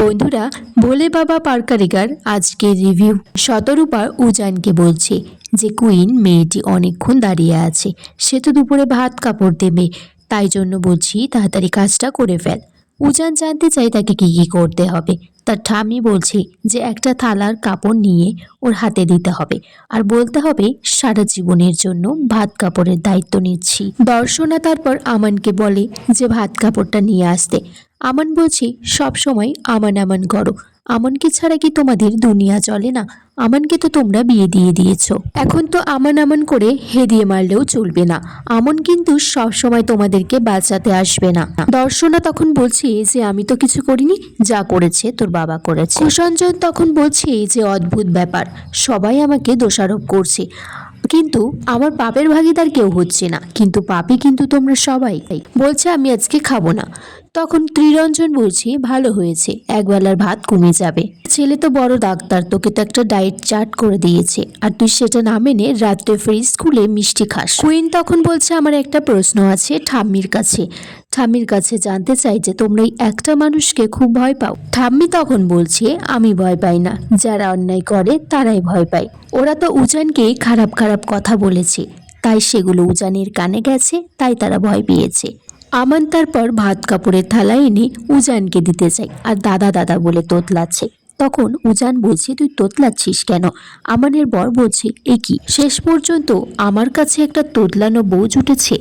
বন্ধুরা, ভোলে বাবা পারকারিকার আজকের রিভিউ। শতরূপা উজানকে বলছে যে কুইন মেয়েটি অনেকক্ষণ দাঁড়িয়ে আছে, সে তো দুপুরে ভাত কাপড় দেবে, তাই জন্য বলছি তাড়াতাড়ি কাজটা করে ফেল। উজান জানতে চাই তাকে কি কি করতে হবে। তার ঠাম্মি বলছে যে একটা থালার কাপড় নিয়ে ওর হাতে দিতে হবে আর বলতে হবে সারা জীবনের জন্য ভাত কাপড়ের দায়িত্ব নিচ্ছি। দর্শনা তারপর আমানকে বলে যে ভাত কাপড়টা নিয়ে আসতে। আমান বলছি সব সময় আমান আমান করো, আমনকে ছাড়া কি তোমাদের দুনিয়া চলে না? আমানকে তো তোমরা বিয়ে দিয়ে দিয়েছো, এখন তো আমান আমান করে হেদিয়ে মারলেও চলবে না। আমন কিন্তু সব সময় তোমাদেরকে বাঁচাতে আসবে না। দর্শনা তখন বলছি যে আমি তো কিছু করিনি, যা করেছে তোর বাবা করেছে। কুসঞ্জন তখন বলছি যে অদ্ভুত ব্যাপার, সবাই আমাকে দোষারোপ করছে, কিন্তু আমার পাপের ভাগিদার কেউ হচ্ছে না, কিন্তু পাপি কিন্তু তোমরা সবাই। বলছে আমি আজকে খাবো না। তখন ত্রিরঞ্জন বলছি ভালো হয়েছে, একবেলার ভাত কমে যাবে। ছেলে তো বড় ডাক্তার, তোকে তো একটা ডায়েট চার্ট করে দিয়েছে, আর তুই সেটা না মেনে রাত্রে ফ্রিজ খুলে মিষ্টি খাস। কুইন তখন বলছে আমার একটা প্রশ্ন আছে ঠাম্মির কাছে। ঠাম্মির কাছে জানতে চাই যে তোমরা এই একটা মানুষকে খুব ভয় পাও। ঠাম্মি তখন বলছে আমি ভয় পাই না, যারা অন্যায় করে তারাই ভয় পায়। ওরা তো উজানকে খারাপ খারাপ কথা বলেছে, তাই সেগুলো উজানের কানে গেছে, তাই তারা ভয় পেয়েছে। আমান তারপর ভাত কাপড়ের থালা এনে উজানকে দিতে চাই আর দাদা দাদা বলে তোতলাচ্ছে। তখন উজান বলছে তুই তোতলাচ্ছিস কেন? আমানের বর বলছে এ কি, শেষ পর্যন্ত আমার কাছে একটা তোতলানো বউ জুটেছে।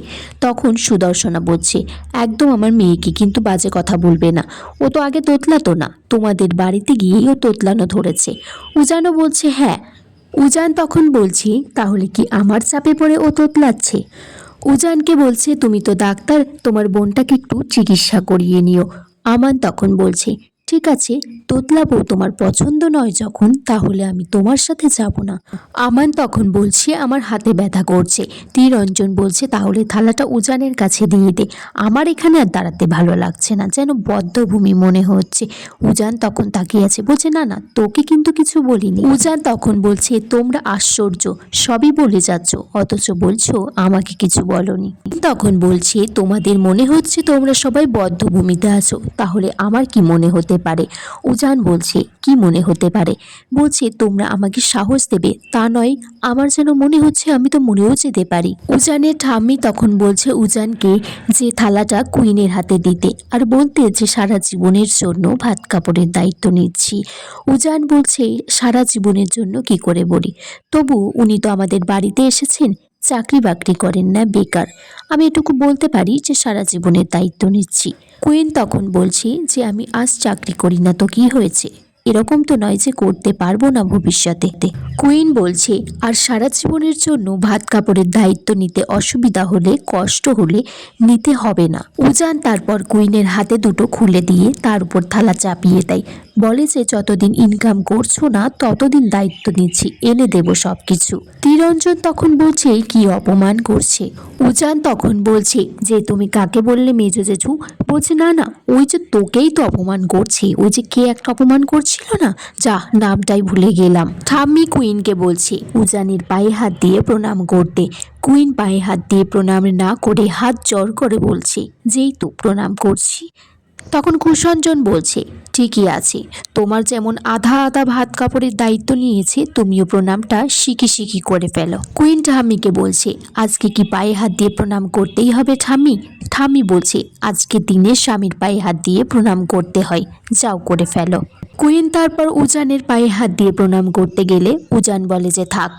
তখন সুদর্শনা বলছে একদম আমার মেয়েকে কিন্তু বাজে কথা বলবে না, ও তো আগে তোতলাতো না, তোমাদের বাড়িতে গিয়েই ও তোতলানো ধরেছে। উজানও বলছে হ্যাঁ। উজান তখন বলছি তাহলে কি আমার চাপে পড়ে ও তোতলাচ্ছে? উজানকে বলছে তুমি তো ডাক্তার, তোমার বোনটাকে একটু চিকিৎসা করিয়ে নিও। আমান তখন বলছে ঠিক আছে, তোতলাবো, তোমার পছন্দ নয় যখন, তাহলে আমি তোমার সাথে যাব না। আমান তখন বলছে আমার হাতে ব্যথা করছে। ত্রিরঞ্জন বলছে তাহলে থালাটা উজানের কাছে দিয়ে দে, আমার এখানে আর দাঁড়াতে ভালো লাগছে না, যেন বদ্ধভূমি মনে হচ্ছে। উজান তখন তাকিয়ে আছে, বলছে না না, তোকে কিন্তু কিছু বলিনি। উজান তখন বলছে তোমরা আশ্চর্য, সবই বলে যাচ্ছ অথচ বলছো আমাকে কিছু বলনি। তখন বলছে তোমাদের মনে হচ্ছে তোমরা সবাই বদ্ধভূমিতে আছো, তাহলে আমার কি মনে হতে পারে? উজান বলছে কি মনে হতে পারে? বলছে তোমরা আমাকে সাহস দেবে, তা নয়, আমার যেন মনে হচ্ছে আমি তো মরেও যেতে পারি। উজানের ঠাম্মি তখন বলছে উজানকে যে থালাটা কুইনের হাতে দিতে আর বলতে যে সারা জীবনের জন্য ভাত কাপড়ের দায়িত্ব নিচ্ছি। উজান বলছে সারা জীবনের জন্য কি করে বলি, তবু উনি তো আমাদের বাড়িতে এসেছেন, চাকরি বাকরি করেন না, বেকার, আমি এটুকু বলতে পারি যে সারা জীবনের দায়িত্ব নিচ্ছি। কুইন তখন বলছি যে আমি আজ চাকরি করি না তো কি হয়েছে, এরকম তো নয় যে করতে পারবো না ভবিষ্যতে। কুইন বলছে আর সারা জীবনের জন্য ভাত কাপড়ের দায়িত্ব নিতে অসুবিধা হলে, কষ্ট হলে নিতে হবে না। উজান তারপর কুইনের হাতে দুটো খুলে দিয়ে তার উপর থালা চাপিয়ে দেয়, বলে যে যতদিন ইনকাম করছো না ততদিন দায়িত্ব নিচ্ছি, এনে দেব সব কিছু। ত্রিরঞ্জন তখন বলছে কি অপমান করছে। উজান তখন বলছে যে তুমি কাকে বললে মেজো জেঠু? বলছে না না, ওই যে তোকেই তো অপমান করছে, ওই যে কে একটা অপমান করছিল না, যা নামটাই ভুলে গেলাম। ঠাম্মি কুইনকে বলছে উজানের পায়ে হাত দিয়ে প্রণাম করতে। কুইন পায়ে হাত দিয়ে প্রণাম না করে হাত জোর করে বলছে যেই তো প্রণাম করছি। তখন কুসঞ্জন বলছে ঠিকই আছে, তোমার যেমন আধা আধা ভাত কাপড়ের দায়িত্ব নিয়েছে, তুমিও প্রণামটা শিখি শিখি করে ফেলো। কুইন ঠাম্মিকে বলছে আজকে কি পায়ে হাত দিয়ে প্রণাম করতেই হবে ঠাম্মি? ঠাম্মি বলছে আজকে দিনে স্বামীর পায়ে হাত দিয়ে প্রণাম করতে হয়, যাও করে ফেলো। কুইন তারপর উজানের পায়ে হাত দিয়ে প্রণাম করতে গেলে উজান বলে যে থাক,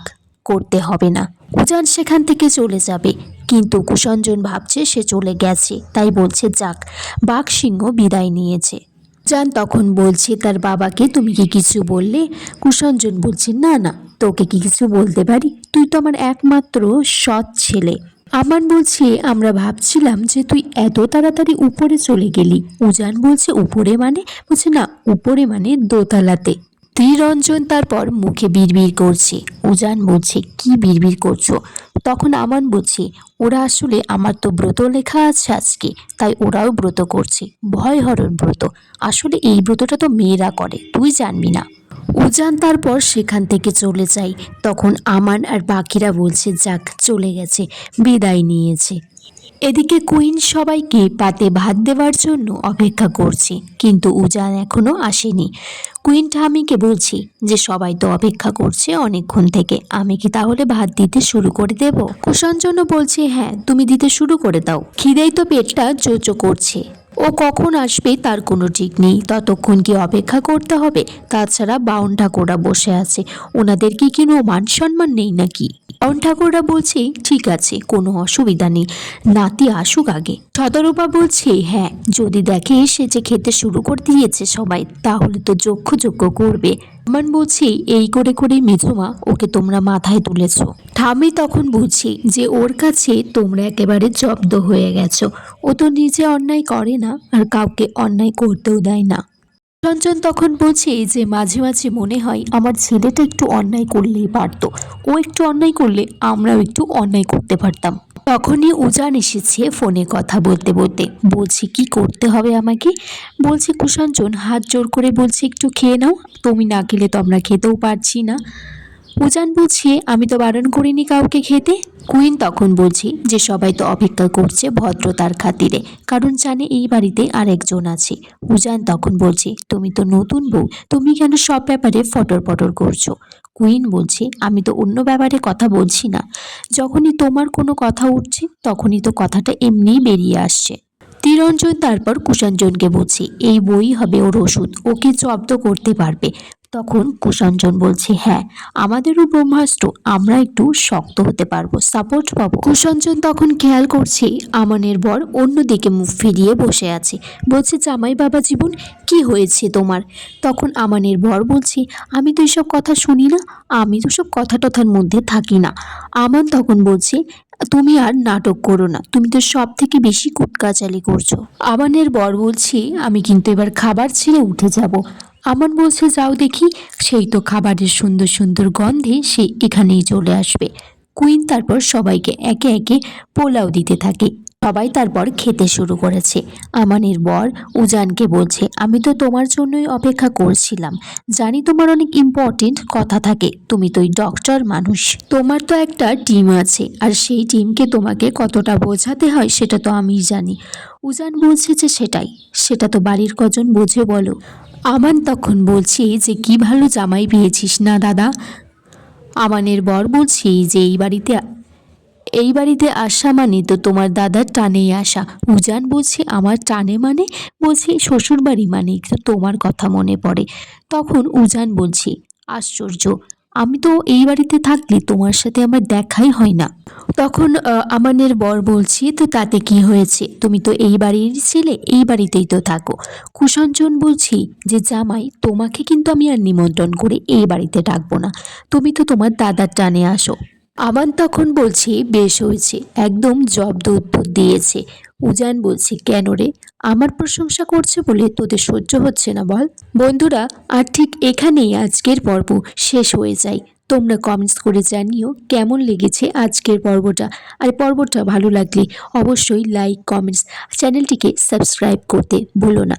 করতে হবে না। উজান সেখান থেকে চলে যাবে, কিন্তু কুসঞ্জন ভাবছে সে চলে গেছে, তাই বলছে যাক, বাঘ সিংহ বিদায় নিয়েছে। উজান তখন বলছে তার বাবাকে তুমি কি কিছু বললে? কুসঞ্জন বলছে না না, তোকে কি কিছু বলতে পারি, তুই তো আমার একমাত্র সৎ ছেলে। আমান বলছে আমরা ভাবছিলাম যে তুই এত তাড়াতাড়ি উপরে চলে গেলি। উজান বলছে উপরে মানে? বলছে না, উপরে মানে দোতলাতে। ত্রিরঞ্জন তারপর মুখে বিড়বিড় করছে। উজান বলছে কি বিড়বিড় করছো? তখন আমান বলছে ওরা আসলে, আমার তো ব্রত লেখা আছে আজকে, তাই ওরাও ব্রত করছে, ভয় হরণ ব্রত। আসলে এই ব্রতটা তো মেয়েরা করে, তুই জানবি না। উজান তারপর সেখান থেকে চলে যায়। তখন আমান আর বাকিরা বলছে যাক চলে গেছে, বিদায় নিয়েছে। এদিকে কুইন সবাইকে পাতে ভাত দেওয়ার জন্য অপেক্ষা করছে, কিন্তু উজান এখনো আসেনি। কুইন ঠামিকে বলছি যে সবাই তো অপেক্ষা করছে অনেকক্ষণ থেকে, আমি কি তাহলে ভাত দিতে শুরু করে দেব? কুষাঞ্চনও বলছে হ্যাঁ তুমি দিতে শুরু করে দাও, খিদেই তো পেটটা চোচো করছে। ও কখন আসবে তার কোনো ঠিক নেই, ততক্ষণ কি অপেক্ষা করতে হবে? তাছাড়া বাউন ঠাকুররা বসে আছে, ওনাদের কি কোনো মান সম্মান নেই নাকি? বাউন ঠাকুররা বলছে ঠিক আছে কোনো অসুবিধা নেই, নাতি আসুক আগে। শতরূপা বলছে হ্যাঁ যদি দেখে সে যে খেতে শুরু করে দিয়েছে সবাই, তাহলে তো যজ্ঞ করবে। আমান বলছে এই করে করে মেজমা ওকে তোমরা মাথায় তুলেছ। ঠামি তখন বুঝছি যে ওর কাছে তোমরা একেবারে জব্দ হয়ে গেছো। ও তো নিজে অন্যায় করে না আর কাউকে অন্যায় করতেও দেয় না। রঞ্জন তখন বলছে যে মাঝে মাঝে মনে হয় আমার ছেলেটা একটু অন্যায় করলেই পারতো, ও একটু অন্যায় করলে আমরাও একটু অন্যায় করতে পারতাম। তখনই উজান এসেছে ফোনে কথা বলতে বলতে, বলছে কি করতে হবে আমাকে? বলছে কুষাঞ্চন হাত জোর করে বলছে একটু খেয়ে নাও, তুমি না খেলে তো আমরা খেতেও পারছি না। উজান বলছে আমি তো বারণ করিনি কাউকে খেতে। কুইন তখন বলছে যে সবাই তো অপেক্ষা করছে ভদ্রতার খাতিরে, কারণ জানে এই বাড়িতে আরেকজন আছে। উজান তখন বলছে তুমি তো নতুন বউ, তুমি কেন সব ব্যাপারে ফটর ফটর করছো? কুইন বলছে আমি তো অন্য ব্যাপারে কথা বলছি না, যখনই তোমার কোনো কথা উঠছে তখনই তো কথাটা এমনিই বেরিয়ে আসছে। তিরঞ্জন তারপর কুষাঞ্জনকে বলছে এই বই হবে ওর ওষুধ, ওকে জব্দ করতে পারবে। তখন কুষাঞ্জন বলছে হ্যাঁ আমাদেরও ব্রহ্মাস্ত্র, আমরা একটু শক্ত হতে পারবো, সাপোর্ট পাবো। কুষাঞ্জন তখন খেয়াল করছে আমানের বর অন্যদিকে মুখ ফিরিয়ে বসে আছে, বলছে জামাই বাবা জীবন কি হয়েছে তোমার? তখন আমানের বর বলছে আমি তো এসব কথা শুনি না, আমি তো সব কথা টথার মধ্যে থাকি না। আমান তখন বলছে তুমি আর নাটক করো না, তুমি তো সব থেকে বেশি কুটকাচালি করছো। আমানের বর বলছে আমি কিন্তু এবার খাবার ছেড়ে উঠে যাব। আমান বলছে যাও দেখি, সেই তো খাবারের সুন্দর সুন্দর গন্ধে সে এখানেই চলে আসবে। কুইন তারপর সবাইকে একে একে পোলাও দিতে থাকে, সবাই তারপর খেতে শুরু করেছে। আমানের বর উজানকে বলছে আমি তো তোমার জন্যই অপেক্ষা করছিলাম, জানি তোমার অনেক ইম্পর্টেন্ট কথা থাকে, তুমি তো ডক্টর মানুষ, তোমার তো একটা টিম আছে, আর সেই টিমকে তোমাকে কতটা বোঝাতে হয় সেটা তো আমিই জানি। উজান বলছে যে সেটা তো বাড়ির কজন বোঝে বলো। আমান তখন বলছে যে কি ভালো জামাই পেয়েছিস না দাদা। আমানের বর বলছে যে এই বাড়িতে আসা মানে তো তোমার দাদার টানেই আসা। উজান বলছে আমার টানে মানে? বলছে শ্বশুর বাড়ি মানে তো তোমার কথা মনে পড়ে। তখন উজান বলছে আশ্চর্য, আমি তো এই বাড়িতে থাকলে তোমার সাথে আমার দেখাই হয় না। তখন আমানের বর বলছে তো তাতে কি হয়েছে, তুমি তো এই বাড়ির ছেলে, এই বাড়িতেই তো থাকো। কুষাঞ্চন বলছি যে জামাই তোমাকে কিন্তু আমি আর নিমন্ত্রণ করে এই বাড়িতে ডাকবো না, তুমি তো তোমার দাদার টানে আসো। আমান তখন বলছি বেশ হয়েছে, একদম জব্দ উত্তর দিয়েছে। উজান বলছে কেন রে, আমার প্রশংসা করছে বলে তোদের সহ্য হচ্ছে না বল? বন্ধুরা আর ঠিক এখানেই আজকের পর্ব শেষ হয়ে যায়। তোমরা কমেন্টস করে জানিও কেমন লেগেছে আজকের পর্বটা, আর পর্বটা ভালো লাগলে অবশ্যই লাইক কমেন্টস চ্যানেলটিকে সাবস্ক্রাইব করতে ভুলো না।